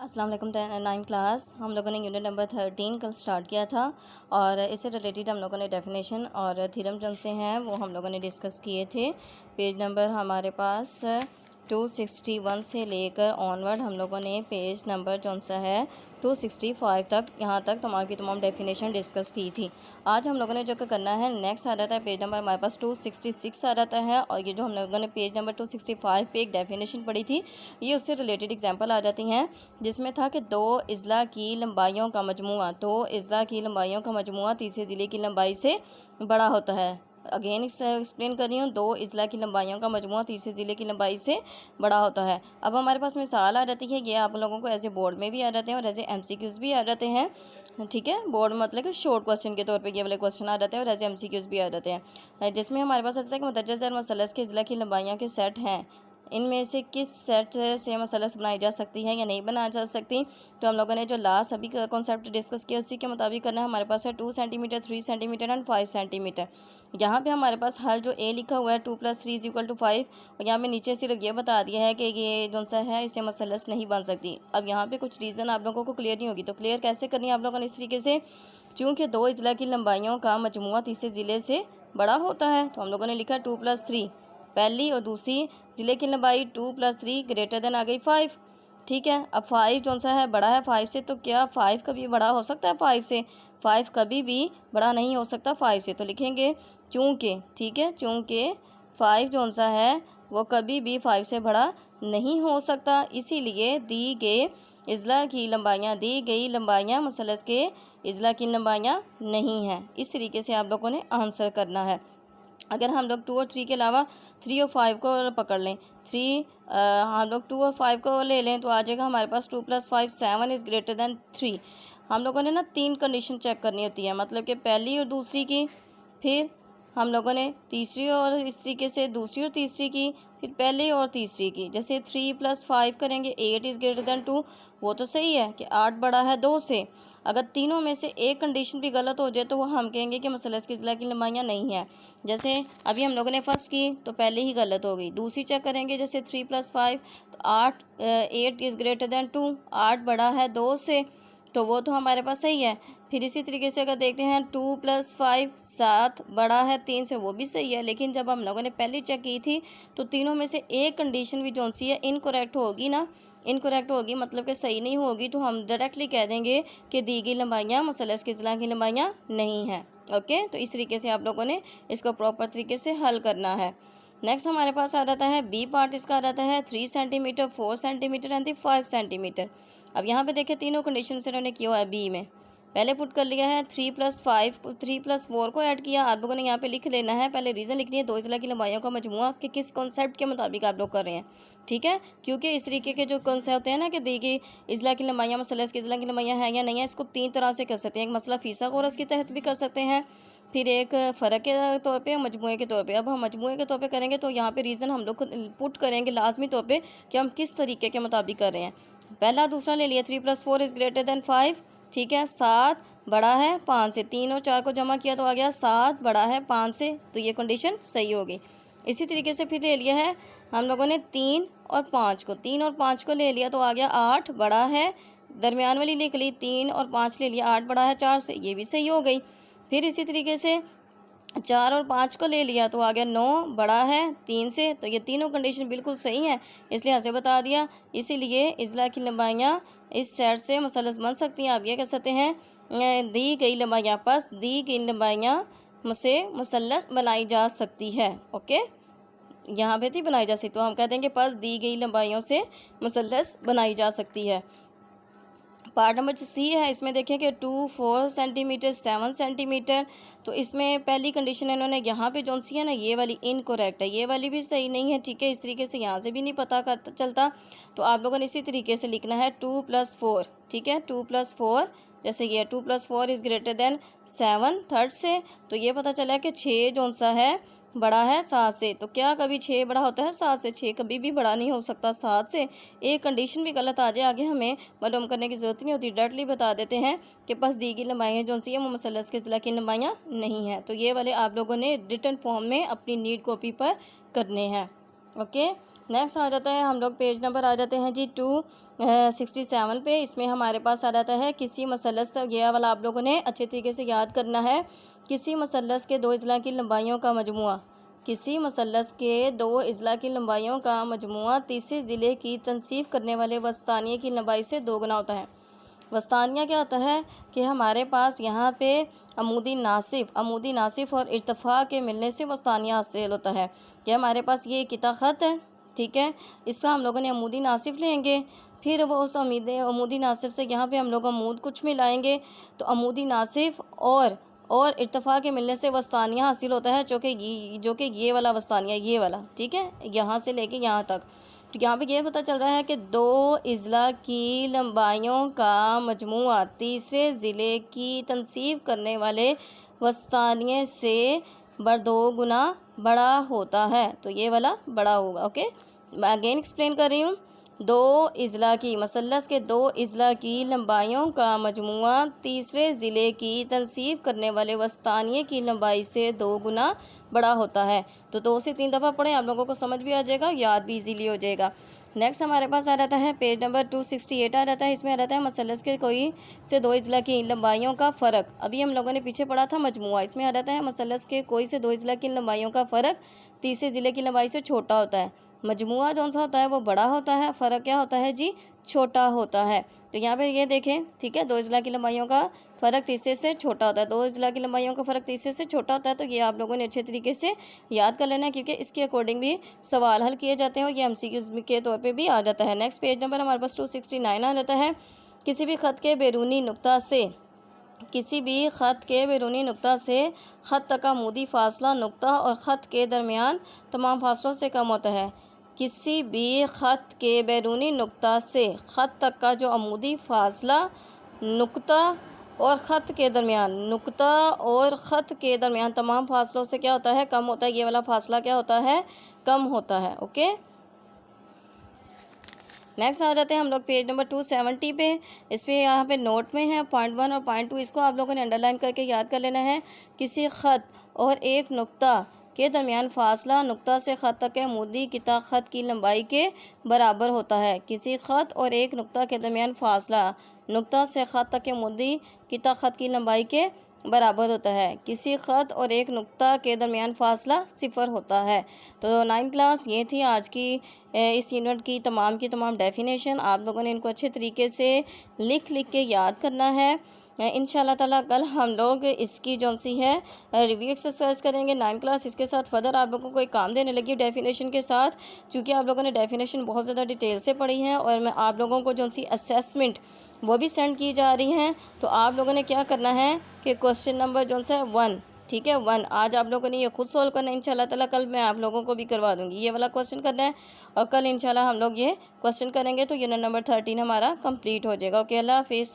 अस्सलाम वालेकुम। 9th class हम लोगों ने यूनिट नंबर 13 कल स्टार्ट किया था और इससे रिलेटेड हम लोगों ने डेफिनेशन और थ्योरम जो से हैं वो हम लोगों ने डिस्कस किए थे। पेज नंबर हमारे पास 261 से लेकर ऑनवर्ड हम लोगों ने पेज नंबर जो सा है 265 तक यहाँ तक तमाम की तमाम डेफिनेशन डिस्कस की थी। आज हम लोगों ने जो करना है नेक्स्ट आ जाता है पेज नंबर हमारे पास 266 आ जाता है और ये जो हम लोगों ने पेज नंबर 265 पे एक डेफिनेशन पढ़ी थी ये उससे रिलेटेड एग्जांपल आ जाती हैं, जिसमें था कि दो अज़ला की लंबाइयों का मजमुआ तीसरे ज़िले की लंबाई से बड़ा होता है। अगेन एक्सप्लेन कर रही हूँ, दो अज़ला की लंबाइयों का मजमुआ तीसरे ज़िले की लंबाई से बड़ा होता है। अब हमारे पास मिसाल आ जाती है, ये आप लोगों को ऐसे बोर्ड में भी आ जाते हैं और ऐसे MCQs भी आ जाते हैं। ठीक है, बोर्ड मतलब कि शॉर्ट क्वेश्चन के तौर पे ये वाले क्वेश्चन आ जाते हैं और ऐसे MCQs भी आ जाते हैं, जिसमें हमारे पास आता है कि मुतअद्दिद मसलस के अज़ला की लंबाइयों के सेट हैं, इनमें से किस सेट से मसलस बनाई जा सकती है या नहीं बनाई जा सकती। तो हम लोगों ने जो लास्ट अभी कॉन्सेप्ट डिस्कस किया उसी के मुताबिक करना है। हमारे पास है 2 सेंटीमीटर, 3 सेंटीमीटर एंड 5 सेंटीमीटर। यहाँ पे हमारे पास हल जो ए लिखा हुआ है 2 + 3 = 5 और यहाँ पे नीचे सिर्फ ये बता दिया है कि ये जो सा है इसे मसलस नहीं बन सकती। अब यहाँ पे कुछ रीज़न आप लोगों को क्लियर नहीं होगी, तो क्लियर कैसे करनी है आप लोगों ने इस तरीके से, चूँकि दो अज़ला की लंबाइयों का मजमुआ तीसरे ज़िले से बड़ा होता है तो हम लोगों ने लिखा 2 + 3, पहली और दूसरी ज़िले की लंबाई 2 + 3 > आ गई 5। ठीक है, अब 5 जो सा है बड़ा है 5 से, तो क्या 5 कभी बड़ा हो सकता है 5 से? 5 कभी भी बड़ा नहीं हो सकता 5 से, तो लिखेंगे चूँकि, ठीक है, चूँकि 5 जो सा है वो कभी भी 5 से बड़ा नहीं हो सकता, इसीलिए दी गई लंबाइयाँ मसलस के अज़ला की लंबाइयाँ नहीं हैं। इस तरीके से आप लोगों ने आंसर करना है। अगर हम लोग 2 और 3 के अलावा 3 और 5 को पकड़ लें, हम लोग 2 और 5 को ले लें तो आ जाएगा हमारे पास 2 + 5 7 > 3। हम लोगों ने ना 3 कंडीशन चेक करनी होती है, मतलब कि पहली और दूसरी की, फिर हम लोगों ने तीसरी और इस तरीके से दूसरी और तीसरी की, फिर पहले और तीसरी की। जैसे 3 + 5 करेंगे 8 > 2, वो तो सही है कि 8 बड़ा है 2 से। अगर तीनों में से एक कंडीशन भी गलत हो जाए तो वो हम कहेंगे कि मसलस की अज़ला की लंबाइयाँ नहीं हैं। जैसे अभी हम लोगों ने फर्स्ट की तो पहले ही गलत हो गई। दूसरी चेक करेंगे जैसे 3 + 5 तो 8 > 2, 8 बड़ा है 2 से, तो वो तो हमारे पास सही है। फिर इसी तरीके से अगर देखते हैं 2 + 5 7 बड़ा है 3 से, वो भी सही है। लेकिन जब हम लोगों ने पहले चेक की थी तो तीनों में से एक कंडीशन भी जो सी है इनकरेक्ट होगी ना, इनकरेक्ट होगी मतलब कि सही नहीं होगी, तो हम डायरेक्टली कह देंगे कि दी गई लंबाइयाँ मसलस की अज़ला की लंबाइयाँ नहीं हैं। ओके, तो इस तरीके से आप लोगों ने इसको प्रॉपर तरीके से हल करना है। नेक्स्ट हमारे पास आ जाता है बी पार्ट, इसका आ जाता है 3 सेंटीमीटर, 4 सेंटीमीटर एंड 5 सेंटीमीटर। अब यहाँ पे देखिए तीनों कंडीशन से इन्होंने किया हुआ है। बी में पहले पुट कर लिया है 3 + 5, 3 + 4 को ऐड किया। आप लोगों ने यहाँ पे लिख लेना है, पहले रीज़न लिखनी है दो अज़ला की लंबाइयों का मजमुआ कि किस कॉन्सेप्ट के मुताबिक आप लोग कर रहे हैं। ठीक है, क्योंकि इस तरीके के जो कॉन्सेप्ट होते हैं ना कि दी गई अज़ला की लंबाइयाँ मसलस की अज़ला की लंबाइयाँ हैं या नहीं है, इसको 3 तरह से कर सकते हैं। एक मसला फ़ीसागोरस के तहत भी कर सकते हैं, फिर एक फ़र्क के तौर पे, मजमूए के तौर पे। अब हम मजमूए के तौर पे करेंगे तो यहाँ पे रीज़न हम लोग पुट करेंगे लाजमी तौर पे कि हम किस तरीके के मुताबिक कर रहे हैं। पहला दूसरा ले लिया 3 + 4 > 5। ठीक है, 7 बड़ा है 5 से, 3 और 4 को जमा किया तो आ गया 7 बड़ा है 5 से, तो ये कंडीशन सही हो गई। इसी तरीके से फिर ले लिया है हम लोगों ने 3 और 5 को ले लिया तो आ गया 8 बड़ा है, दरमियान वाली लिख ली 3 और 5 ले लिया 8 बड़ा है 4 से, ये भी सही हो गई। फिर इसी तरीके से 4 और 5 को ले लिया तो आ गया 9 बड़ा है 3 से, तो ये तीनों कंडीशन बिल्कुल सही है, इसलिए यहाँ से बता दिया। इसीलिए अज़ला की लंबाइयाँ इस सेट से मसलस बन सकती हैं। आप ये कह सकते हैं दी गई लंबाइयाँ बस दी गई लंबाइयाँ से मसलस बनाई जा सकती है। ओके, यहाँ पे थी बनाई जा सकती, तो हम कह देंगे बस दी गई लंबाइयों से मसलस बनाई जा सकती है। पार्ट नंबर जो सी है इसमें देखें कि 2 4 सेंटीमीटर 7 सेंटीमीटर, तो इसमें पहली कंडीशन इन्होंने यहाँ पे जो सी है ना ये वाली इनकरेक्ट है, ये वाली भी सही नहीं है। ठीक है, इस तरीके से यहाँ से भी नहीं पता कर चलता, तो आप लोगों ने इसी तरीके से लिखना है 2 + 4। ठीक है, 2 + 4 जैसे ये 2 + 4 > 7 थर्ड से, तो ये पता चला कि 6 जो सा है बड़ा है 7 से। तो क्या कभी 6 बड़ा होता है 7 से? 6 कभी भी बड़ा नहीं हो सकता 7 से। एक कंडीशन भी गलत आ जाए आगे हमें मालूम करने की ज़रूरत नहीं होती, डायरेक्टली बता देते हैं कि बस दी गई लंबाइयाँ जो सी है वो मसलस के अज़ला की लंबाइयाँ नहीं हैं। तो ये वाले आप लोगों ने रिटन फॉर्म में अपनी नीड कॉपी पर करने हैं। ओके, नेक्स्ट आ जाता है हम लोग पेज नंबर आ जाते हैं जी 267 पे। इसमें हमारे पास आ जाता है किसी मसलस, ये वाला आप लोगों ने अच्छे तरीके से याद करना है। किसी मसलस के दो अज़ला की लंबाइयों का मजमुआ, किसी मसलस के दो अज़ला की लंबाइयों का मजमुआ तीसरे ज़िले की तनसीब करने वाले वस्तानिया की लंबाई से 2 गुना होता है। वस्तानिया क्या होता है कि हमारे पास यहाँ पे अमूदी नासिफ और इर्तफ़ा के मिलने से वस्तानिया हासिल होता है। कि हमारे पास ये किता ख़त है, ठीक है, इसका हम लोगों ने अमूदी नासिफ लेंगे, फिर वो उस अमूदी नासिफ से यहाँ पे हम लोग अमूद कुछ मिलाएंगे, तो अमूदी नासिफ और इर्तफ़ा के मिलने से वस्तानिया हासिल होता है, जो कि ये वाला वस्तानिया, ये वाला, ठीक है, यहाँ से लेके यहाँ तक। तो यहाँ पे ये पता चल रहा है कि दो अज़ला की लंबाइयों का मजमुआ तीसरे ज़िले की तनसीब करने वाले वस्तानिये से 2 गुना बड़ा होता है। तो ये वाला बड़ा होगा। ओके, मैं अगेन एक्सप्लेन कर रही हूँ। दो अज़ला की मसलस के दो अज़ला की लंबाइयों का मजमुआ तीसरे ज़िले की तनसीब करने वाले वस्तानिये की लंबाई से 2 गुना बड़ा होता है। तो 2 से 3 दफ़ा पढ़ें, आप लोगों को समझ भी आ जाएगा, याद भी इजीली हो जाएगा। नेक्स्ट हमारे पास आ जाता है पेज नंबर 268 आ जाता है। इसमें आ जाता है मसलस के कोई से दो अज़ला की लंबाइयों का फ़र्क। अभी हम लोगों ने पीछे पढ़ा था मजमुआ, इसमें आ जाता है मसलस के कोई से दो अज़ला की लंबाइयों का फ़र्क तीसरे ज़िले की लंबाई से छोटा होता है। मजमुआ जौन सा होता है वो बड़ा होता है, फ़र्क क्या होता है जी, छोटा होता है। तो यहाँ पे ये देखें, ठीक है, दो अज़ला की लंबाइयों का फ़र्क तीसरे से छोटा होता है, दो अज़ला की लंबाइयों का फ़र्क तीसरे से छोटा होता है। तो ये आप लोगों ने अच्छे तरीके से याद कर लेना है, क्योंकि इसके अकॉर्डिंग भी सवाल हल किए जाते हैं और ये MCQs के तौर पे भी आ जाता है। नेक्स्ट पेज नंबर हमारे पास 269 आ जाता है। किसी भी ख़त के बैरूनी नुक्ता से ख़त तक का अमूदी फ़ासला नुक्ता और ख़त के दरमियान तमाम फासलों से कम होता है। किसी भी ख़त के बैरूनी नुक्ता से ख़त तक का जो अमूदी फ़ासला नुक्ता और ख़त के दरमियान तमाम फासलों से क्या होता है, कम होता है। ये वाला फ़ासला क्या होता है, कम होता है। ओके, नेक्स्ट आ जाते हैं हम लोग पेज नंबर 270 पे। इस पर यहाँ पे नोट में है पॉइंट 1 और पॉइंट 2, इसको आप लोगों ने अंडरलाइन करके याद कर लेना है। किसी ख़त और एक नुक्ता के दरमियान फ़ासला नुक्ता से ख़त तक के अमूदी किता ख़त की लंबाई के बराबर होता है। किसी ख़त और एक नुक्ता के दरमियान फ़ासला नुक्ता से ख़त तक के अमूदी किता ख़त की लंबाई के बराबर होता है। किसी ख़त और एक नुक्ता के दरमियान फ़ासला 0 होता है। तो 9th क्लास ये थी आज की इस यूनिट की तमाम डेफिनेशन। आप लोगों ने इनको अच्छे तरीके से लिख के याद करना है। इंशाल्लाह ताला कल हम लोग इसकी जो सी है रिव्यू एक्सरसाइज करेंगे 9th क्लास। इसके साथ फर्दर आप लोगों को एक काम देने लगी डेफिनेशन के साथ, क्योंकि आप लोगों ने डेफिनेशन बहुत ज़्यादा डिटेल से पढ़ी है और मैं आप लोगों को जो सी असेसमेंट वो भी सेंड की जा रही हैं। तो आप लोगों ने क्या करना है कि क्वेश्चन नंबर जो सा है 1, ठीक है, 1 आज आप लोगों ने ये खुद सॉल्व करना है। इंशाल्लाह ताला कल मैं आप लोगों को भी करवा दूँगी, ये वाला क्वेश्चन करना है और कल इंशाल्लाह हम लोग ये क्वेश्चन करेंगे। तो यूनिट नंबर 13 हमारा कंप्लीट हो जाएगा। ओके, अल्लाह हाफिज़।